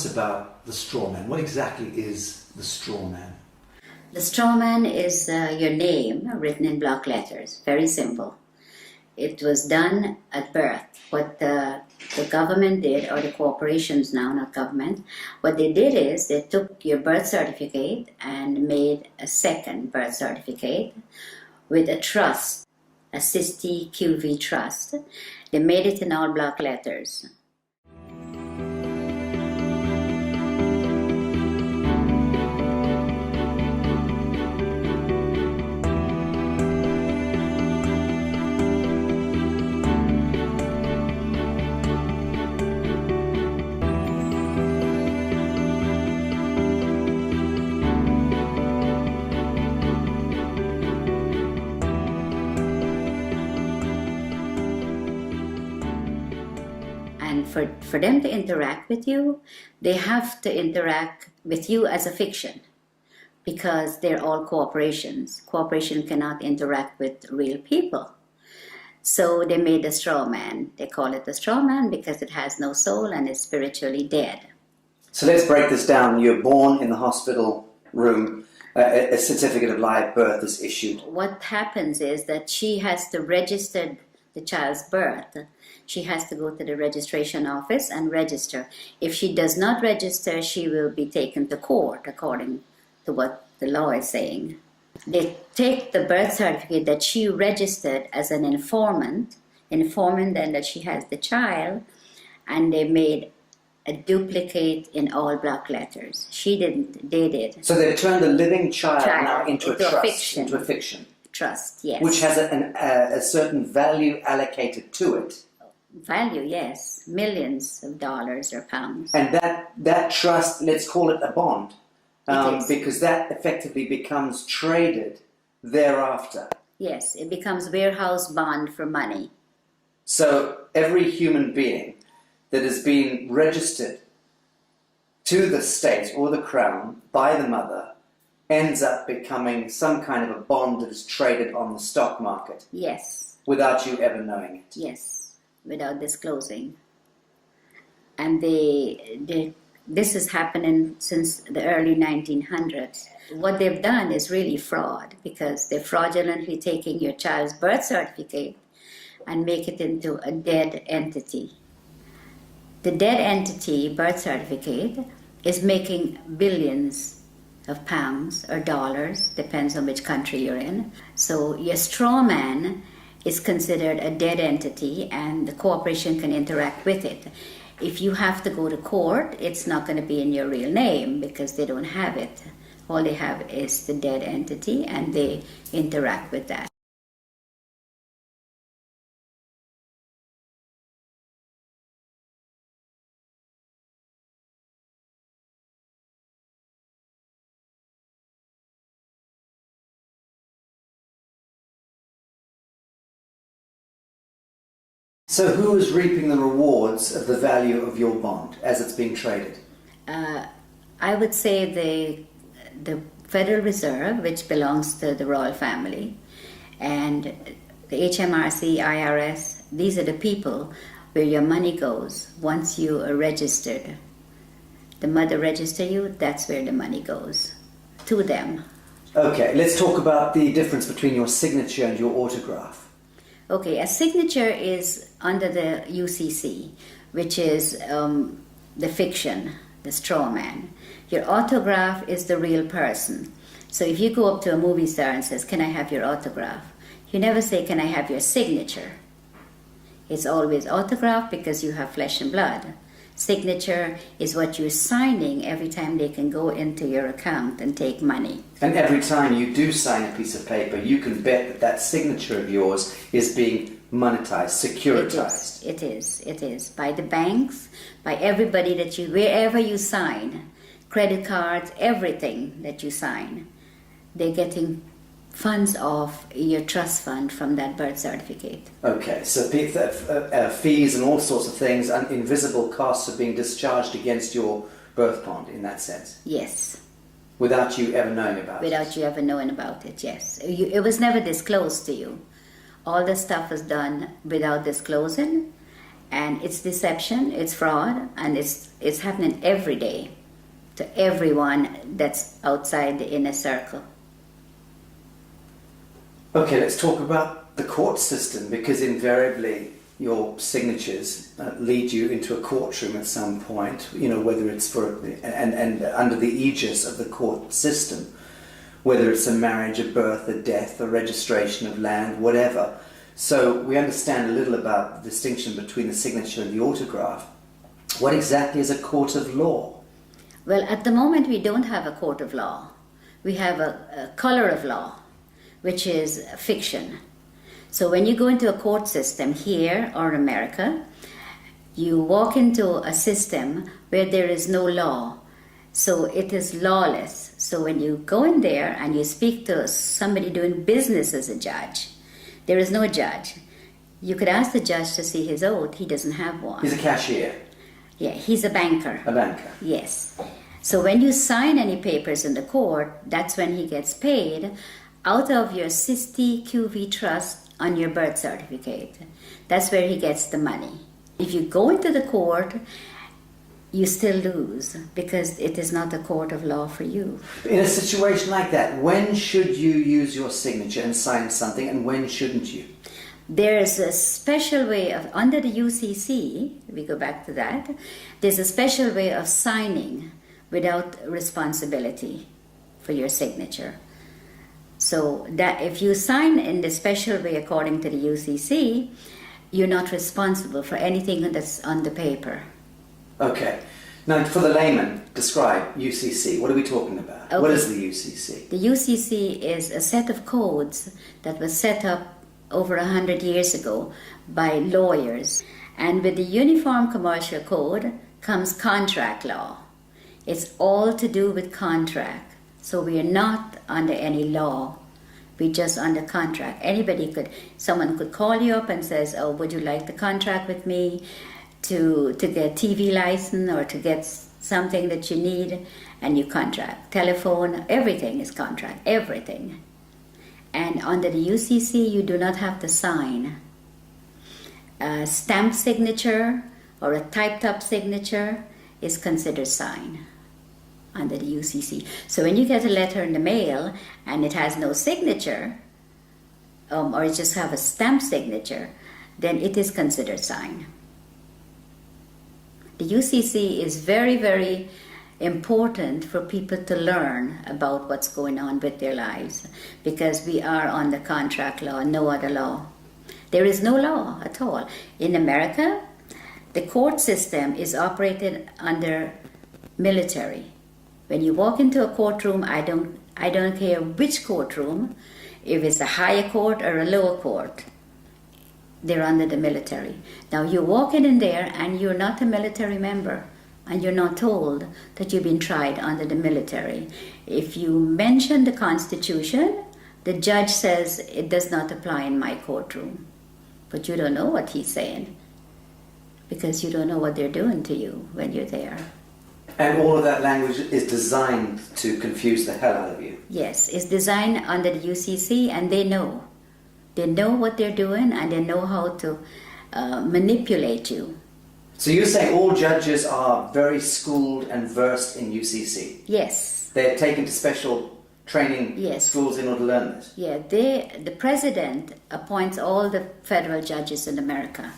us about the straw man. What exactly is the straw man? The straw man is your name written in block letters. Very simple. It was done at birth. What the government did, or the corporations now, not government, what they did is they took your birth certificate and made a second birth certificate with a trust, a Sisti QV trust. They made it in all block letters. And for them to interact with you, they have to interact with you as a fiction, because they're all corporations. Corporation cannot interact with real people. So they made a straw man. They call it a straw man because it has no soul and is spiritually dead. So let's break this down. You're born in the hospital room. A certificate of live birth is issued. What happens is that she has to register the child's birth. She has to go to the registration office and register. If she does not register, she will be taken to court according to what the law is saying. They take the birth certificate that she registered as an informant then that she has the child, and they made a duplicate in all block letters. She didn't, they did. So they've turned the living child now into a trust, fiction. into a fiction. Trust, yes. Which has a certain value allocated to it. Value, yes. Millions of dollars or pounds. And that trust, let's call it a bond, It because that effectively becomes traded thereafter. Yes, it becomes warehouse bond for money. So every human being that has been registered to the state or the crown by the mother ends up becoming some kind of a bond that is traded on the stock market. Yes. Without you ever knowing it. Yes, without disclosing. And this is happening since the early 1900s. What they've done is really fraud, because they're fraudulently taking your child's birth certificate and make it into a dead entity. The dead entity birth certificate is making billions of pounds or dollars, depends on which country you're in. So your straw man is considered a dead entity, and the corporation can interact with it. If you have to go to court, it's not going to be in your real name because they don't have it. All they have is the dead entity, and they interact with that. So who is reaping the rewards of the value of your bond as it's being traded? I would say the Federal Reserve, which belongs to the royal family, and the HMRC, IRS, these are the people where your money goes once you are registered. The mother register you, that's where the money goes, to them. Okay, let's talk about the difference between your signature and your autograph. Okay, a signature is under the UCC, which is the fiction, the straw man. Your autograph is the real person. So if you go up to a movie star and says, "Can I have your autograph?" You never say, "Can I have your signature?" It's always autograph because you have flesh and blood. Signature is what you're signing every time they can go into your account and take money. And every time you do sign a piece of paper, you can bet that that signature of yours is being monetized, securitized. It is. By the banks, by everybody that you, wherever you sign, credit cards, everything that you sign, they're getting funds off your trust fund from that birth certificate. Okay, so fees and all sorts of things, and invisible costs are being discharged against your birth bond in that sense? Yes. Without you ever knowing about it? Without you ever knowing about it, yes. It was never disclosed to you. All the stuff was done without disclosing, And it's deception, it's fraud, and it's happening every day to everyone that's outside the inner circle. Okay, let's talk about the court system, because invariably your signatures lead you into a courtroom at some point, whether it's for, and under the aegis of the court system, whether it's a marriage, a birth, a death, a registration of land, whatever. So we understand a little about the distinction between the signature and the autograph. What exactly is a court of law? Well, at the moment we don't have a court of law. We have a color of law, which is fiction. So when you go into a court system here or America, you walk into a system where there is no law. So it is lawless. So when you go in there and you speak to somebody doing business as a judge, there is no judge. You could ask the judge to see his oath. He doesn't have one. He's a cashier. Yeah, he's a banker. A banker. Yes. So when you sign any papers in the court, that's when he gets paid out of your 60 QV trust on your birth certificate. That's where he gets the money. If you go into the court, you still lose because it is not a court of law for you. In a situation like that, when should you use your signature and sign something, and when shouldn't you? There is a special way of, under the UCC, we go back to that, there's a special way of signing without responsibility for your signature. So that if you sign in the special way according to the UCC, you're not responsible for anything that's on the paper. Okay. Now, for the layman, describe UCC. What are we talking about? Okay. What is the UCC? The UCC is a set of codes that was set up over 100 years ago by lawyers. And with the Uniform Commercial Code comes contract law. It's all to do with contract. So we are not under any law. We're just under contract. Someone could call you up and says, oh, would you like the contract with me to get TV license or to get something that you need, and you contract. Telephone, everything is contract, everything. And under the UCC, you do not have to sign. A stamp signature or a typed up signature is considered sign under the UCC. So when you get a letter in the mail and it has no signature, or it just have a stamp signature, then it is considered sign. The UCC is very, very important for people to learn about what's going on with their lives, because we are on the contract law, no other law. There is no law at all. In America, the court system is operated under military. When you walk into a courtroom, I don't care which courtroom, if it's a higher court or a lower court, they're under the military. Now you walk in there and you're not a military member, and you're not told that you've been tried under the military. If you mention the Constitution, the judge says it does not apply in my courtroom. But you don't know what he's saying, because you don't know what they're doing to you when you're there. And all of that language is designed to confuse the hell out of you. Yes, it's designed under the UCC, and they know. They know what they're doing, and they know how to manipulate you. So you're saying all judges are very schooled and versed in UCC? Yes. They're taken to special training schools in order to learn this? Yeah, the president appoints all the federal judges in America.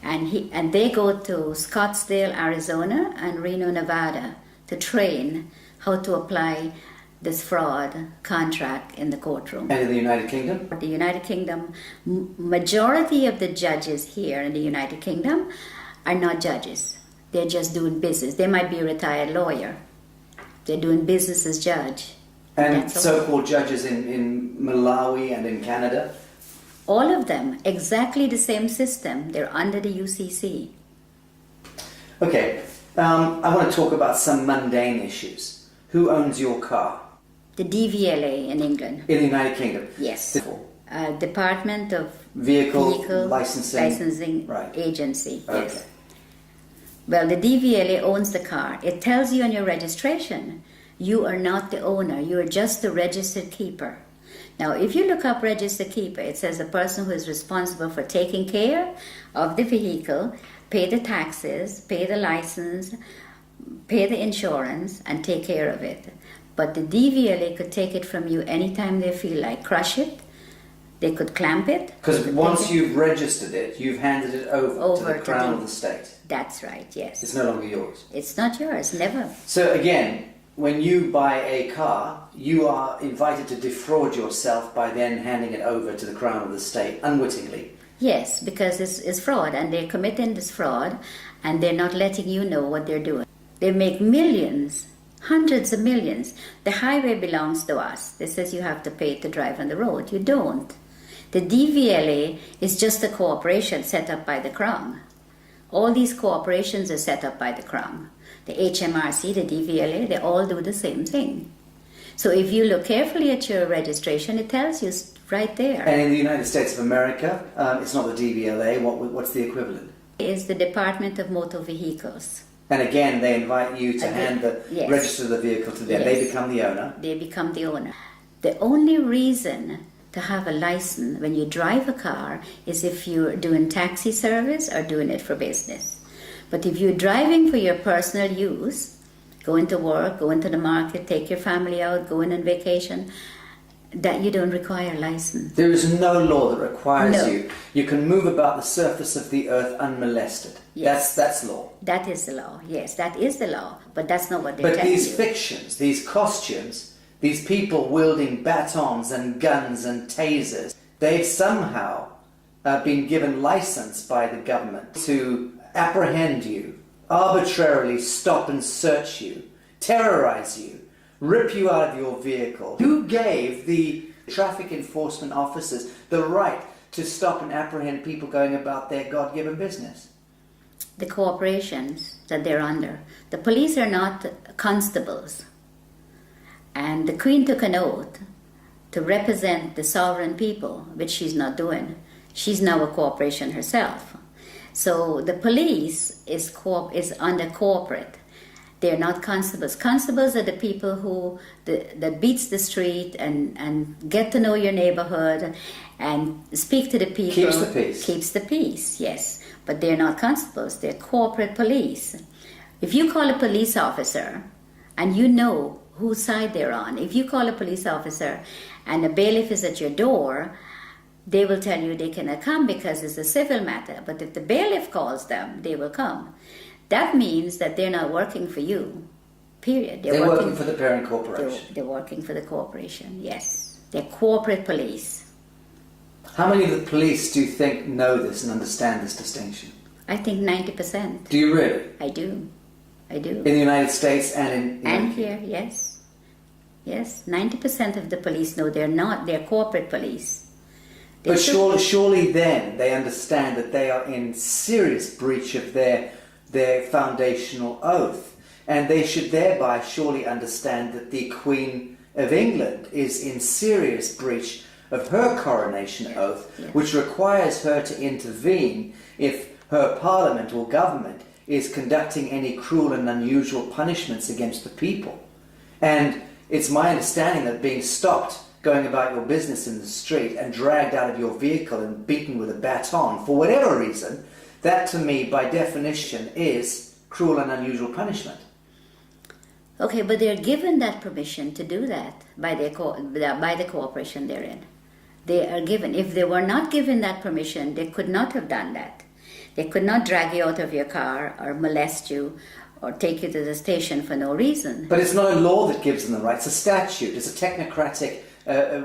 And they go to Scottsdale, Arizona and Reno, Nevada to train how to apply this fraud contract in the courtroom. And in the United Kingdom? The United Kingdom, majority of the judges here in the United Kingdom are not judges. They're just doing business. They might be a retired lawyer. They're doing business as judge. And so-called judges in Malawi and in Canada? All of them, exactly the same system. They're under the UCC. Okay, I want to talk about some mundane issues. Who owns your car? The DVLA in England. In the United Kingdom? Yes. Department of Vehicle Licensing right. Agency. Okay. Yes. Well, the DVLA owns the car. It tells you on your registration, you are not the owner. You are just the registered keeper. Now, if you look up registered keeper, it says a person who is responsible for taking care of the vehicle pay the taxes, pay the license, pay the insurance, and take care of it. But the DVLA could take it from you anytime they feel like, crush it. They could clamp it. Because once you've registered it, you've handed it over to the Crown of the state. That's right, yes. It's no longer yours. It's not yours, never. So again, when you buy a car, you are invited to defraud yourself by then handing it over to the Crown of the state, unwittingly. Yes, because it's fraud, and they're committing this fraud, and they're not letting you know what they're doing. They make millions, hundreds of millions. The highway belongs to us. They says you have to pay to drive on the road. You don't. The DVLA is just a corporation set up by the Crown. All these corporations are set up by the Crown. The HMRC, the DVLA, they all do the same thing. So if you look carefully at your registration, it tells you right there. And in the United States of America, it's not the DVLA. What's the equivalent? It's the Department of Motor Vehicles. And again, they invite you to Yes. register the vehicle to them. Yes. They become the owner. They become the owner. The only reason to have a license when you drive a car is if you're doing taxi service or doing it for business. But if you're driving for your personal use, going to work, going to the market, take your family out, going on vacation, that you don't require a license. There is no law that requires No. you. You can move about the surface of the earth unmolested. Yes. That's law. That is the law, yes, that is the law, but that's not what they're But telling these you. fictions, these costumes, these people wielding batons and guns and tasers, they've somehow been given license by the government to apprehend you, arbitrarily stop and search you, terrorize you, rip you out of your vehicle. Who gave the traffic enforcement officers the right to stop and apprehend people going about their God-given business? The corporations that they're under. The police are not constables. And the Queen took an oath to represent the sovereign people, which she's not doing. She's now a corporation herself. So the police is under corporate. They're not constables. Constables are the people who that beats the street and get to know your neighborhood and speak to the people. Keeps the peace. Keeps the peace, yes. But they're not constables. They're corporate police. If you call a police officer and you know whose side they're on, if you call a police officer and a bailiff is at your door, they will tell you they cannot come because it's a civil matter. But if the bailiff calls them, they will come. That means that they're not working for you, period. They're working for the parent corporation. They're working for the corporation, yes. They're corporate police. How many of the police do you think know this and understand this distinction? I think 90%. Do you really? I do. I do. In the United States and in And here, yes. Yes, 90% of the police know they're corporate police. They But should- surely then they understand that they are in serious breach of their foundational oath. And they should thereby surely understand that the Queen of England is in serious breach of her coronation oath, Yeah. which requires her to intervene if her parliament or government is conducting any cruel and unusual punishments against the people. And it's my understanding that being stopped going about your business in the street and dragged out of your vehicle and beaten with a baton for whatever reason, that to me by definition is cruel and unusual punishment. Okay, but they're given that permission to do that by the corporation they're in. They are given. If they were not given that permission, they could not have done that. They could not drag you out of your car or molest you or take you to the station for no reason. But it's not a law that gives them the right. It's a statute. It's a technocratic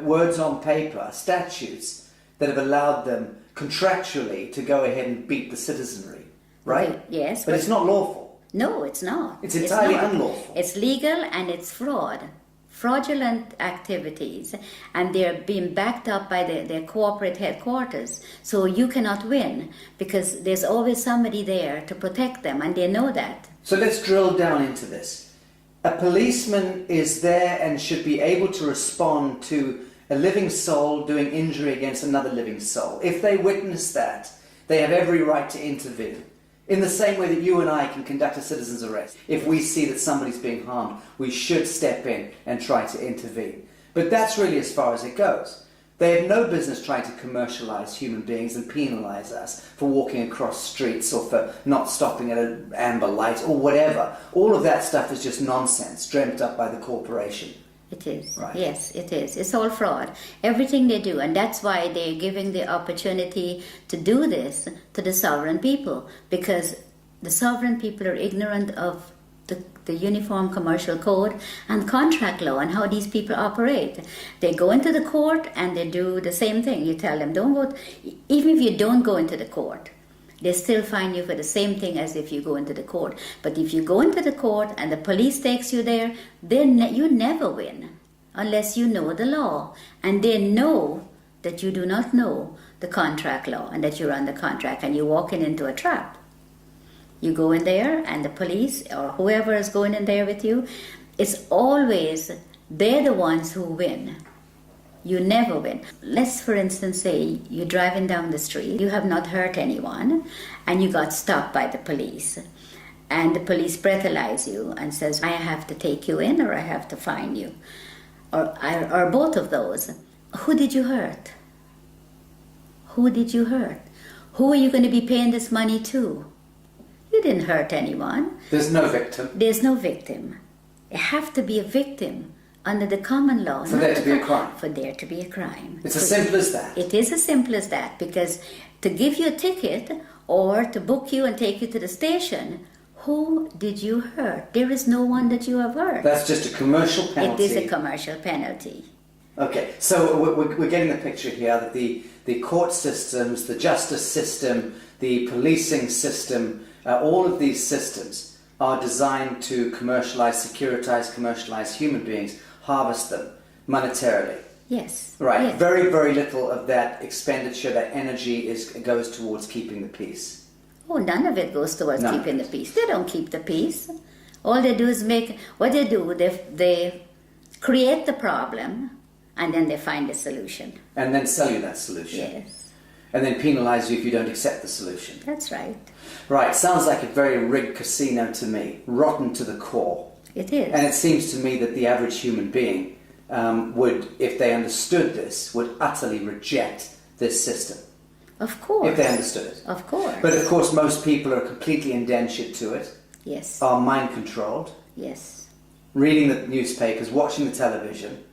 words on paper, statutes that have allowed them contractually to go ahead and beat the citizenry, right? Okay, yes. But it's not lawful. No, it's not. It's entirely not. unlawful. It's legal and it's fraudulent activities, and they're being backed up by their corporate headquarters. So you cannot win because there's always somebody there to protect them, and they know that. So let's drill down into this. A policeman is there and should be able to respond to a living soul doing injury against another living soul. If they witness that, they have every right to intervene. In the same way that you and I can conduct a citizen's arrest. If we see that somebody's being harmed, we should step in and try to intervene. But that's really as far as it goes. They have no business trying to commercialize human beings and penalize us for walking across streets or for not stopping at an amber light or whatever. All of that stuff is just nonsense dreamt up by the corporation. It is. Right. Yes, it is. It's all fraud. Everything they do. And that's why they're giving the opportunity to do this to the sovereign people. Because the sovereign people are ignorant of the Uniform Commercial Code and contract law and how these people operate. They go into the court and they do the same thing. You tell them, don't go. Even if you don't go into the court, they still fine you for the same thing as if you go into the court. But if you go into the court and the police takes you there, you never win unless you know the law. And they know that you do not know the contract law and that you're under contract and you're walking into a trap. You go in there and the police or whoever is going in there with you, it's always they're the ones who win. You never win. Let's, for instance, say you're driving down the street, you have not hurt anyone, and you got stopped by the police. And the police breathalyze you and says, I have to take you in or I have to fine you. Or both of those. Who did you hurt? Who did you hurt? Who are you going to be paying this money to? You didn't hurt anyone. There's no victim. There's no victim. You have to be a victim under the common law. For there to be a crime. For there to be a crime. It's as simple as that. It is as simple as that, because to give you a ticket or to book you and take you to the station, who did you hurt? There is no one that you have hurt. That's just a commercial penalty. It is a commercial penalty. Okay, so we're getting the picture here that the court systems, the justice system, the policing system, all of these systems are designed to commercialize human beings, harvest them monetarily. Yes. Right. Yes. Very, very little of that expenditure, that energy goes towards keeping the peace. Oh, none of it goes towards keeping the peace. They don't keep the peace. All they do is they create the problem and then they find a solution. And then sell you that solution. Yes. And then penalize you if you don't accept the solution. That's right. Right, sounds like a very rigged casino to me, rotten to the core. It is. And it seems to me that the average human being would, if they understood this, would utterly reject this system. Of course. If they understood it. Of course. But of course most people are completely indentured to it. Yes. Are mind controlled. Yes. Reading the newspapers, watching the television,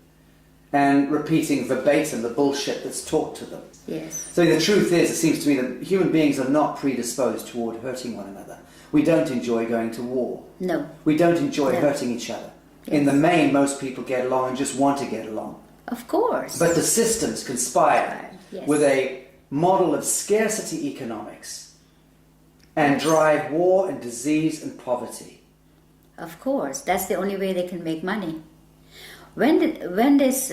and repeating verbatim the bullshit that's taught to them. Yes. So the truth is, it seems to me that human beings are not predisposed toward hurting one another. We don't enjoy going to war. No. We don't enjoy hurting each other. Yes. In the main, most people get along and just want to get along. Of course. But the systems conspire Yes. with a model of scarcity economics and drive war and disease and poverty. Of course. That's the only way they can make money. When this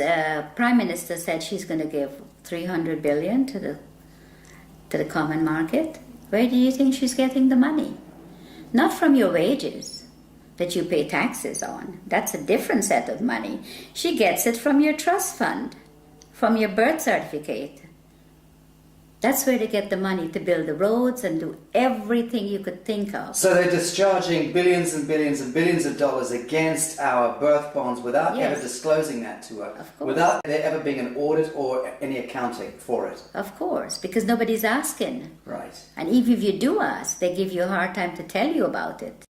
Prime Minister said she's going to give 300 billion to the common market, where do you think she's getting the money? Not from your wages that you pay taxes on. That's a different set of money. She gets it from your trust fund, from your birth certificate. That's where they get the money to build the roads and do everything you could think of. So they're discharging billions and billions and billions of dollars against our birth bonds without ever disclosing that to us, without there ever being an audit or any accounting for it. Of course, because nobody's asking. Right. And even if you do ask, they give you a hard time to tell you about it.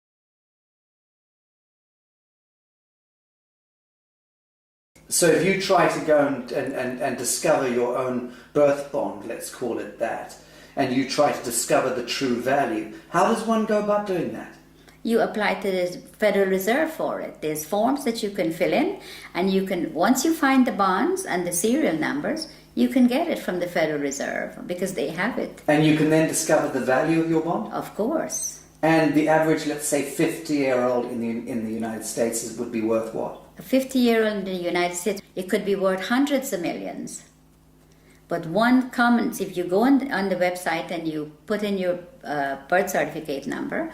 So if you try to go and discover your own birth bond, let's call it that, and you try to discover the true value, how does one go about doing that? You apply to the Federal Reserve for it. There's forms that you can fill in, and you can, once you find the bonds and the serial numbers, you can get it from the Federal Reserve because they have it. And you can then discover the value of your bond? Of course. And the average, let's say, 50-year-old in the United States would be worth what? A 50-year-old in the United States, it could be worth hundreds of millions. But one comment, if you go on the website and you put in your birth certificate number,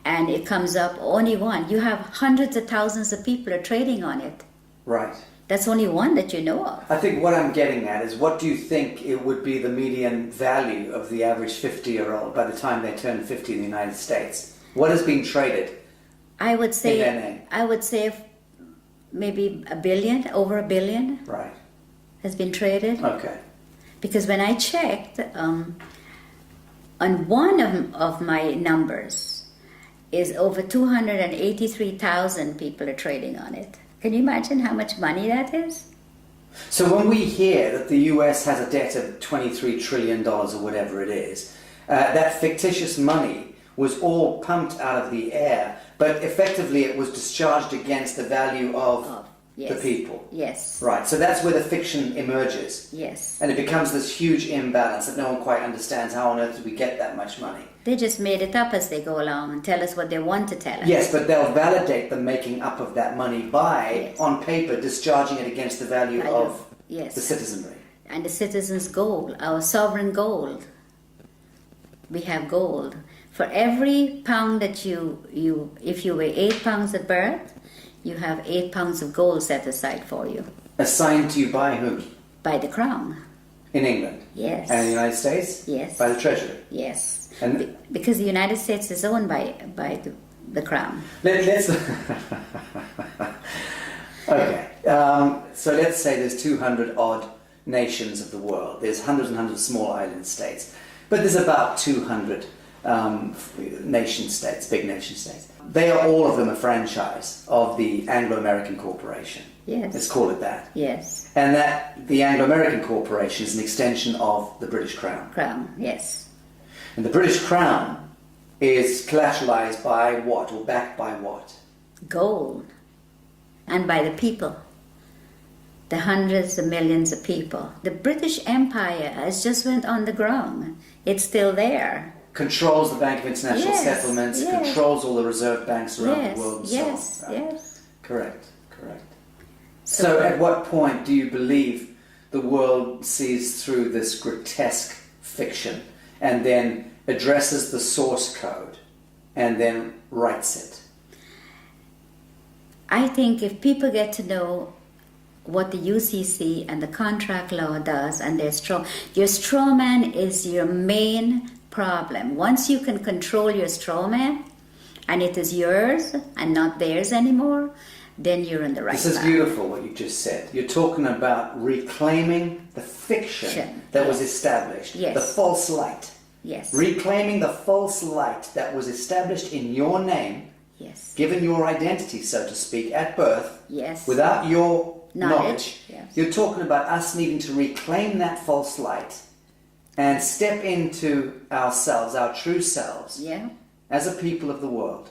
and it comes up only one, you have hundreds of thousands of people are trading on it. Right. That's only one that you know of. I think what I'm getting at is, what do you think it would be the median value of the average 50-year-old by the time they turn 50 in the United States? What is being traded? I would say, in their name? maybe $1 billion, over $1 billion. Right. has been traded. Okay. Because when I checked, on one of my numbers is over 283,000 people are trading on it. Can you imagine how much money that is? So when we hear that the US has a debt of $23 trillion or whatever it is, that fictitious money was all pumped out of the air, but effectively it was discharged against the value of yes. the people. Yes. Right, so that's where the fiction emerges. Yes. And it becomes this huge imbalance that no one quite understands. How on earth did we get that much money? They just made it up as they go along and tell us what they want to tell us. Yes, but they'll validate the making up of that money by, on paper, discharging it against the value of the citizenry. And the citizens' gold, our sovereign gold. We have gold. For every pound that if you weigh 8 pounds at birth, you have 8 pounds of gold set aside for you. Assigned to you by whom? By the crown. In England? Yes. And in the United States? Yes. By the Treasury? Yes. And because the United States is owned by the crown. Let's okay. So let's say there's 200 odd nations of the world. There's hundreds and hundreds of small island states, but there's about 200 nation states, big nation states. They are all of them a franchise of the Anglo-American Corporation. Yes. Let's call it that. Yes. And that the Anglo-American Corporation is an extension of the British Crown. Crown. Yes. And the British Crown is collateralized by what, or backed by what? Gold. And by the people. The hundreds of millions of people. The British Empire has just went on the ground. It's still there. Controls the Bank of International Settlements, yes. controls all the reserve banks around the world and yes, so on. Right? Yes. Correct. So at what point do you believe the world sees through this grotesque fiction and then addresses the source code and then writes it? I think if people get to know what the UCC and the contract law does, and your straw man is your main problem. Once you can control your straw man, and it is yours and not theirs anymore, then you're in the right path. This is beautiful what you just said. You're talking about reclaiming the fiction that was established, the false light. Yes. Reclaiming the false light that was established in your name, given your identity, so to speak, at birth, without your knowledge. Yes. You're talking about us needing to reclaim that false light and step into ourselves, our true selves, as a people of the world,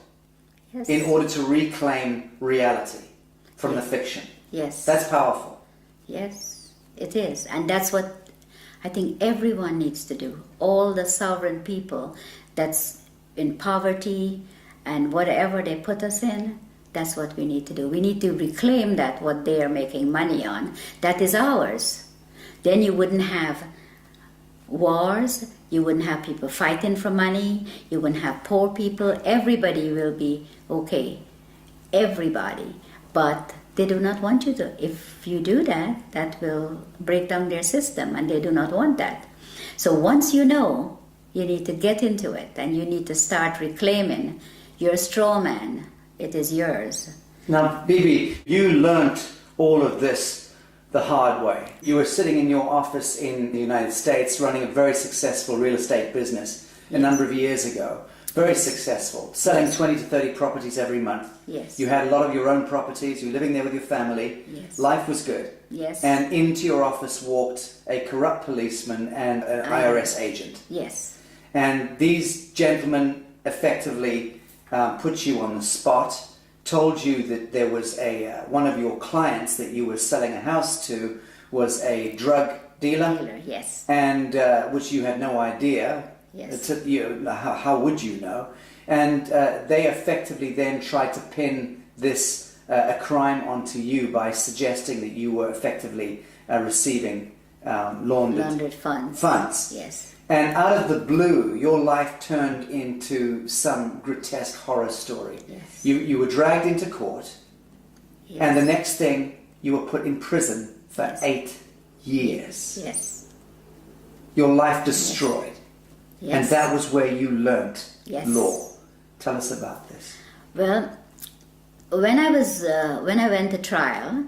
in order to reclaim reality from the fiction. Yes. That's powerful. Yes, it is. And that's what I think everyone needs to do. All the sovereign people that's in poverty and whatever they put us in, that's what we need to do. We need to reclaim that, what they are making money on. That is ours. Then you wouldn't have wars, you wouldn't have people fighting for money, you wouldn't have poor people. Everybody will be okay. Everybody. But they do not want you to. If you do that, that will break down their system, and they do not want that. So once you know, you need to get into it, and you need to start reclaiming your straw man. It is yours. Now, Bibi, you learnt all of this the hard way. You were sitting in your office in the United States running a very successful real estate business a number of years ago. Very successful, selling 20 to 30 properties every month. Yes. You had a lot of your own properties, you were living there with your family. Yes. Life was good. Yes. And into your office walked a corrupt policeman and an IRS agent. Yes. And these gentlemen effectively put you on the spot, told you that there was one of your clients that you were selling a house to was a drug dealer. Yes. And which you had no idea. Yes. How would you know? And they effectively then tried to pin this a crime onto you by suggesting that you were effectively receiving laundered funds. Yes. And out of the blue, your life turned into some grotesque horror story. Yes. You were dragged into court, and the next thing, you were put in prison for 8 years. Yes. Your life destroyed. Yes. And that was where you learnt law. Tell us about this. Well, when I went to trial,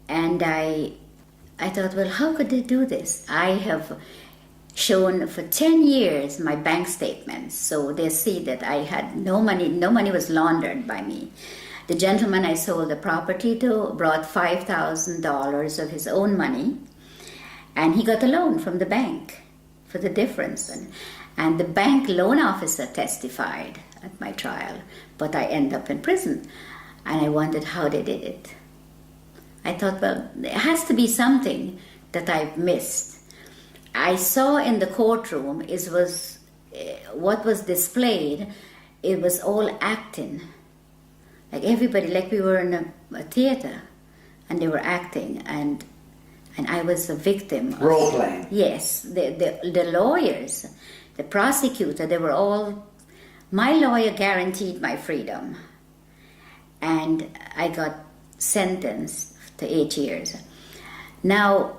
and I I thought, well, how could they do this? I have shown for 10 years my bank statements, so they see that I had no money was laundered by me. The gentleman I sold the property to brought $5,000 of his own money, and he got a loan from the bank for the difference. And the bank loan officer testified at my trial, but I ended up in prison. And I wondered how they did it. I thought, well, there has to be something that I've missed. I saw in the courtroom what was displayed, it was all acting. Like everybody, like we were in a theater, and they were acting, and I was a victim. Role playing. Yes, the lawyers, the prosecutor, they were all. My lawyer guaranteed my freedom, and I got sentenced to 8 years. Now,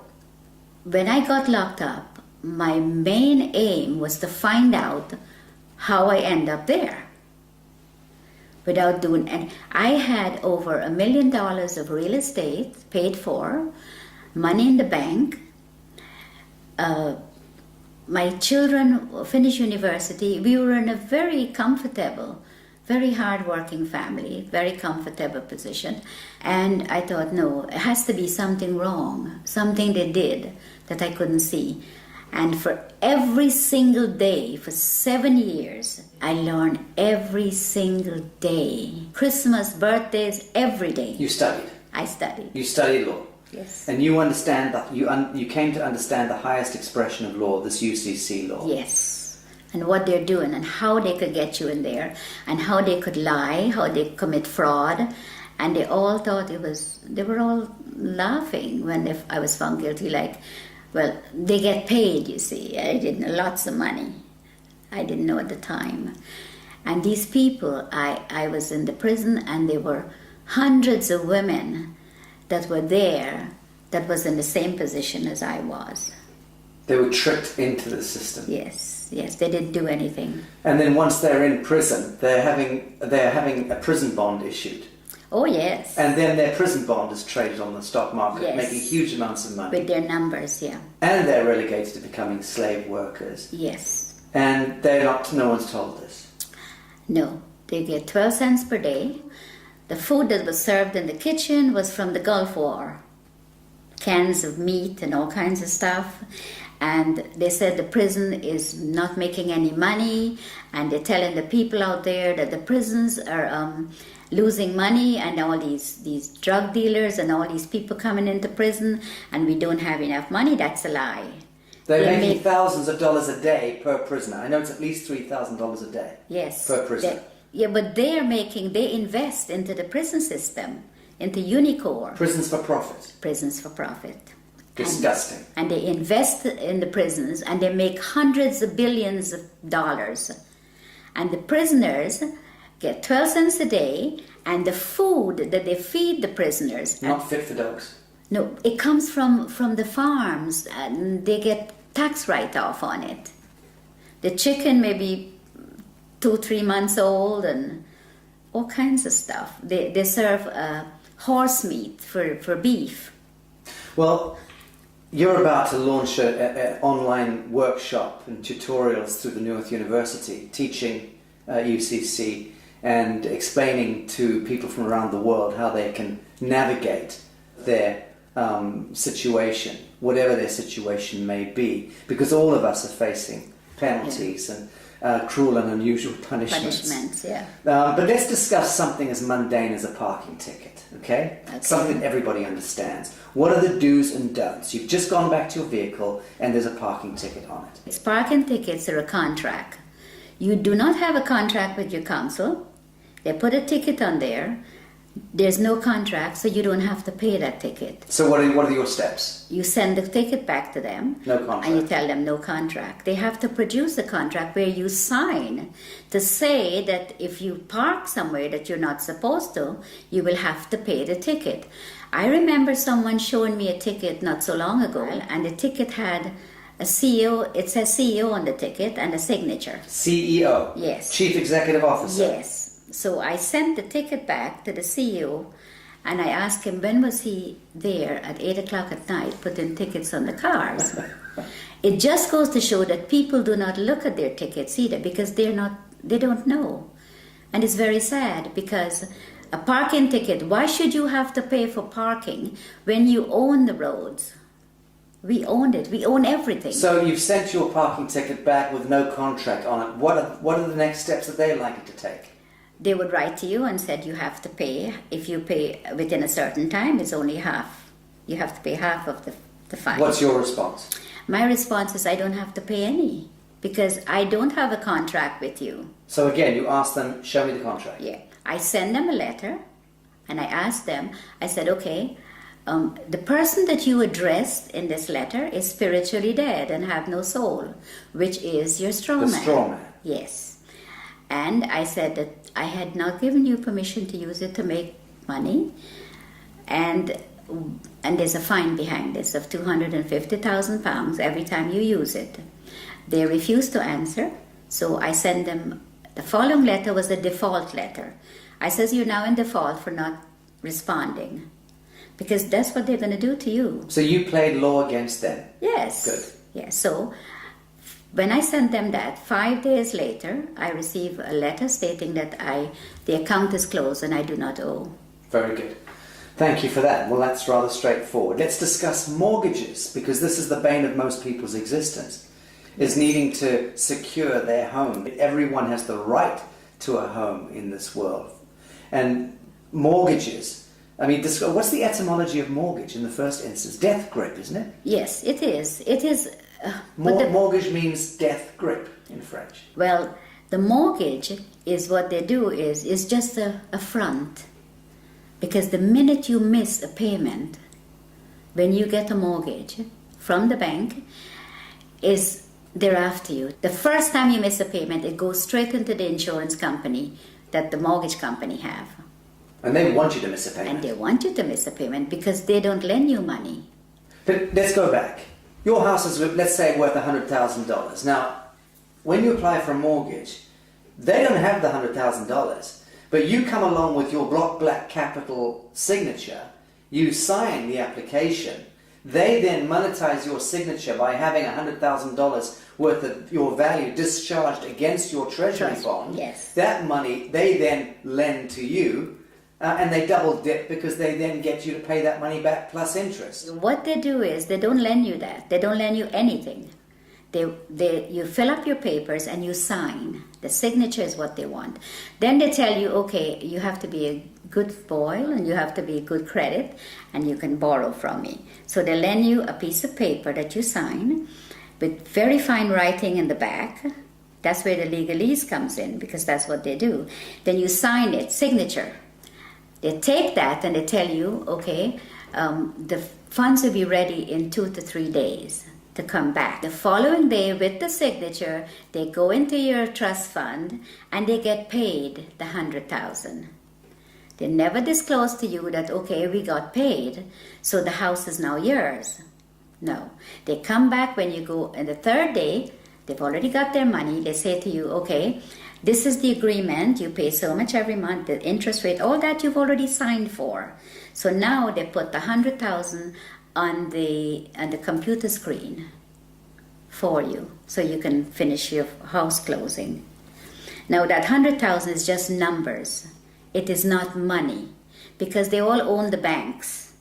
when I got locked up, my main aim was to find out how I end up there. Without doing, and I had over $1 million of real estate paid for, money in the bank. My children finished university. We were in a very comfortable, very hard-working family, very comfortable position. And I thought, no, it has to be something wrong, something they did that I couldn't see. And for every single day, for 7 years, I learned every single day. Christmas, birthdays, every day. You studied. I studied. You studied law. Yes. And you understand that you came to understand the highest expression of law, this UCC law. Yes. And what they're doing and how they could get you in there and how they could lie, how they commit fraud. And they all thought they were all laughing when I was found guilty, like, well, they get paid, you see. I didn't know, lots of money. I didn't know at the time. And these people, I was in the prison, and there were hundreds of women that were there that was in the same position as I was. They were tricked into the system. Yes, they didn't do anything. And then once they're in prison, they're having a prison bond issued. Oh, yes. And then their prison bond is traded on the stock market, Yes. making huge amounts of money. With their numbers, yeah. And they're relegated to becoming slave workers. Yes. And no one's told this. No, they get 12 cents per day. The food that was served in the kitchen was from the Gulf War. Cans of meat and all kinds of stuff. And they said the prison is not making any money, and they're telling the people out there that the prisons are losing money, and all these drug dealers and all these people coming into prison, and we don't have enough money. That's a lie. They're making thousands of dollars a day per prisoner. I know it's at least $3,000 a day. Yes. Per prisoner. But they invest into the prison system, into Unicorn. Prisons for profit. Prisons for profit. Disgusting. And they invest in the prisons, and they make hundreds of billions of dollars. And the prisoners get 12 cents a day, and the food that they feed the prisoners... Not fit for dogs. No, it comes from the farms, and they get tax write-off on it. The chicken may be 2-3 months old, and all kinds of stuff. They serve horse meat for beef. Well, you're about to launch an online workshop and tutorials through the Newark University, teaching UCC and explaining to people from around the world how they can navigate their situation, whatever their situation may be, because all of us are facing penalties and cruel and unusual punishments. Yeah. But let's discuss something as mundane as a parking ticket, okay? Something everybody understands. What are the do's and don'ts? You've just gone back to your vehicle and there's a parking ticket on it. It's parking tickets are a contract. You do not have a contract with your council. They put a ticket on there. There's no contract, so you don't have to pay that ticket. So what are your steps? You send the ticket back to them. No contract. And you tell them no contract. They have to produce a contract where you sign to say that if you park somewhere that you're not supposed to, you will have to pay the ticket. I remember someone showing me a ticket not so long ago, and the ticket had a CEO, it says CEO on the ticket, and a signature. CEO? Yes. Chief Executive Officer? Yes. So I sent the ticket back to the CEO, And I asked him, when was he there at 8 o'clock at night putting tickets on the cars? It just goes to show that people do not look at their tickets either because they don't know. And it's very sad because a parking ticket, why should you have to pay for parking when you own the roads? We own it. We own everything. So you've sent your parking ticket back with no contract on it. What are the next steps that they're likely to take? They would write to you and said you have to pay. If you pay within a certain time, it's only half. You have to pay half of the fine. What's your response? My response is I don't have to pay any because I don't have a contract with you. So again, you ask them, show me the contract. Yeah. I send them a letter and I ask them, I said, okay, the person that you addressed in this letter is spiritually dead and have no soul, which is your straw man. The straw man. Yes. And I said that I had not given you permission to use it to make money, and there's a fine behind this of £250,000 every time you use it. They refused to answer, so I sent them, the following letter was a default letter. I says, you're now in default for not responding, because that's what they're going to do to you. So you played law against them? Yes. Good. Yes. So when I sent them that, 5 days later, I received a letter stating that the account is closed and I do not owe. Very good. Thank you for that. Well, that's rather straightforward. Let's discuss mortgages, because this is the bane of most people's existence, is needing to secure their home. Everyone has the right to a home in this world. And mortgages, I mean, what's the etymology of mortgage in the first instance? Death grip, isn't it? Yes, it is. It is. Mortgage means death grip in French. Well, the mortgage is what they do is just a front. Because the minute you miss a payment, when you get a mortgage from the bank, they're after you. The first time you miss a payment, it goes straight into the insurance company that the mortgage company have. And they want you to miss a payment. And they want you to miss a payment because they don't lend you money. But let's go back. Your house is, let's say, worth $100,000. Now, when you apply for a mortgage, they don't have the $100,000. But you come along with your block black capital signature, you sign the application, they then monetize your signature by having $100,000 worth of your value discharged against your treasury bond. Yes. That money they then lend to you, and they double dip because they then get you to pay that money back plus interest. What they do is they don't lend you that. They don't lend you anything. You fill up your papers and you sign. The signature is what they want. Then they tell you, okay, you have to be a good boy and you have to be good credit and you can borrow from me. So they lend you a piece of paper that you sign with very fine writing in the back. That's where the legalese comes in because that's what they do. Then you sign it, signature. They take that and they tell you, okay, the funds will be ready in 2 to 3 days to come back. The following day with the signature, they go into your trust fund and they get paid the $100,000. They never disclose to you that, okay, we got paid, so the house is now yours. No. They come back when you go on the third day, they've already got their money, they say to you, okay, this is the agreement, you pay so much every month, the interest rate, all that you've already signed for. So now they put the $100,000 on the computer screen for you, so you can finish your house closing. Now that $100,000 is just numbers. It is not money, because they all own the banks.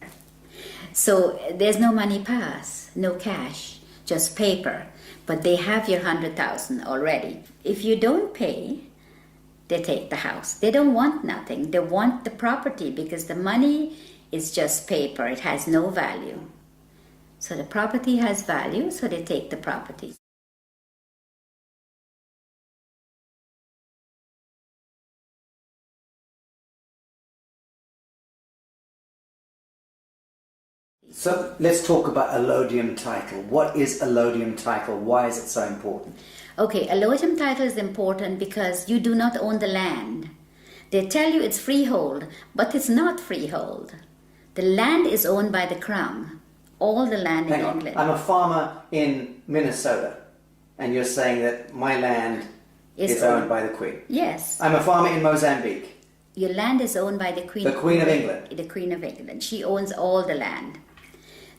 So there's no money pass, no cash, just paper. But they have your $100,000 already. If you don't pay, they take the house. They don't want nothing. They want the property because the money is just paper. It has no value. So the property has value, so they take the property. So let's talk about allodium title. What is allodium title? Why is it so important? Okay, allodium title is important because you do not own the land. They tell you it's freehold, but it's not freehold. The land is owned by the Crown. All the land in England. I'm a farmer in Minnesota, and you're saying that my land is owned by the Queen. Yes. I'm a farmer in Mozambique, your land is owned by the Queen. The Queen of England. The Queen of England. She owns all the land.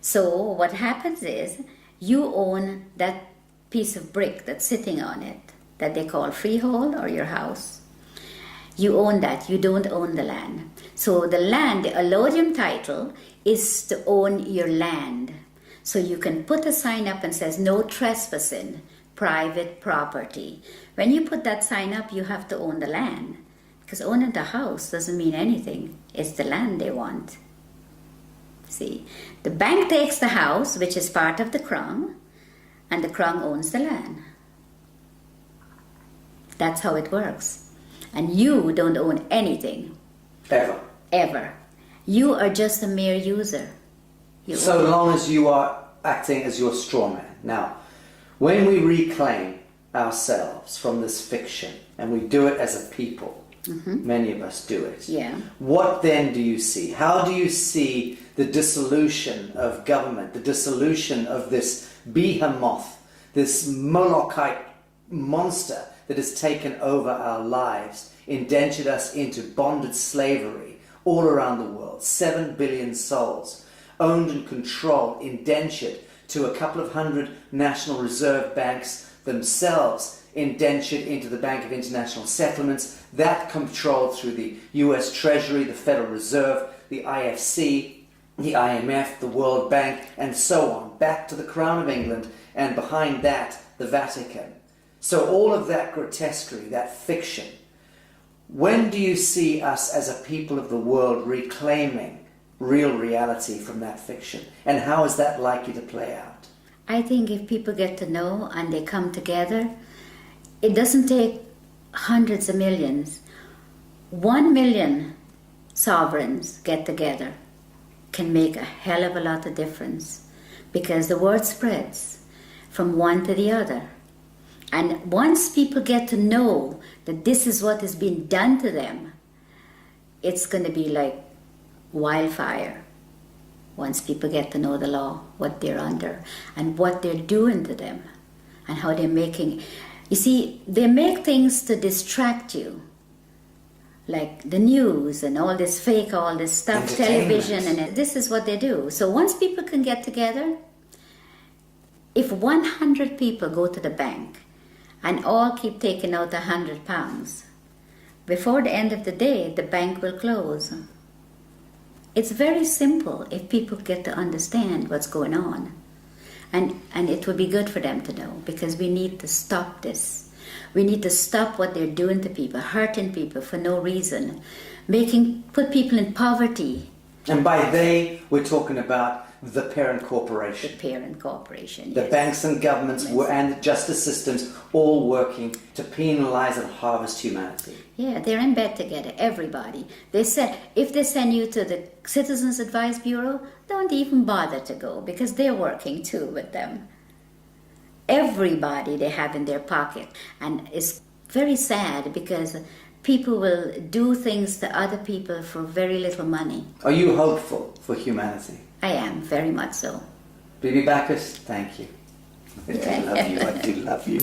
So what happens is you own that piece of brick that's sitting on it that they call freehold or your house. You own that. You don't own the land. So the land, the allodium title, is to own your land. So you can put a sign up and says no trespassing, private property. When you put that sign up, you have to own the land. Because owning the house doesn't mean anything. It's the land they want. See, the bank takes the house, which is part of the crown, and the crown owns the land. That's how it works. And you don't own anything. Ever. Ever. You are just a mere user. So long as you are acting as your straw man. Now, when we reclaim ourselves from this fiction, and we do it as a people, many of us do it. Yeah. What then do you see? How do you see the dissolution of government, the dissolution of this behemoth, this Molochite monster that has taken over our lives, indentured us into bonded slavery all around the world, 7 billion souls, owned and controlled, indentured to a couple of hundred National Reserve banks themselves, indentured into the Bank of International Settlements, that controlled through the US Treasury, the Federal Reserve, the IFC, the IMF, the World Bank, and so on, back to the Crown of England, and behind that, the Vatican. So all of that grotesquerie, that fiction, when do you see us as a people of the world reclaiming real reality from that fiction? And how is that likely to play out? I think if people get to know and they come together, it doesn't take hundreds of millions. 1 million sovereigns get together can make a hell of a lot of difference, because the word spreads from one to the other. And once people get to know that this is what is being done to them, it's going to be like wildfire. Once people get to know the law, what they're under, and what they're doing to them, and how they're making... You see, they make things to distract you, like the news and all this fake, all this stuff, television, and this is what they do. So once people can get together, if 100 people go to the bank and all keep taking out £100, before the end of the day, the bank will close. It's very simple if people get to understand what's going on. And it would be good for them to know, because we need to stop this. We need to stop what they're doing to people, hurting people for no reason, put people in poverty. And by they, we're talking about the parent corporation. The parent corporation, The yes. banks and governments and the justice systems all working to penalize and harvest humanity. Yeah, they're in bed together, everybody. They said, if they send you to the Citizens Advice Bureau, don't even bother to go, because they're working too with them. Everybody they have in their pocket. And it's very sad, because people will do things to other people for very little money. Are you hopeful for humanity? I am, very much so. Bibi Bacchus, thank you. I do love you.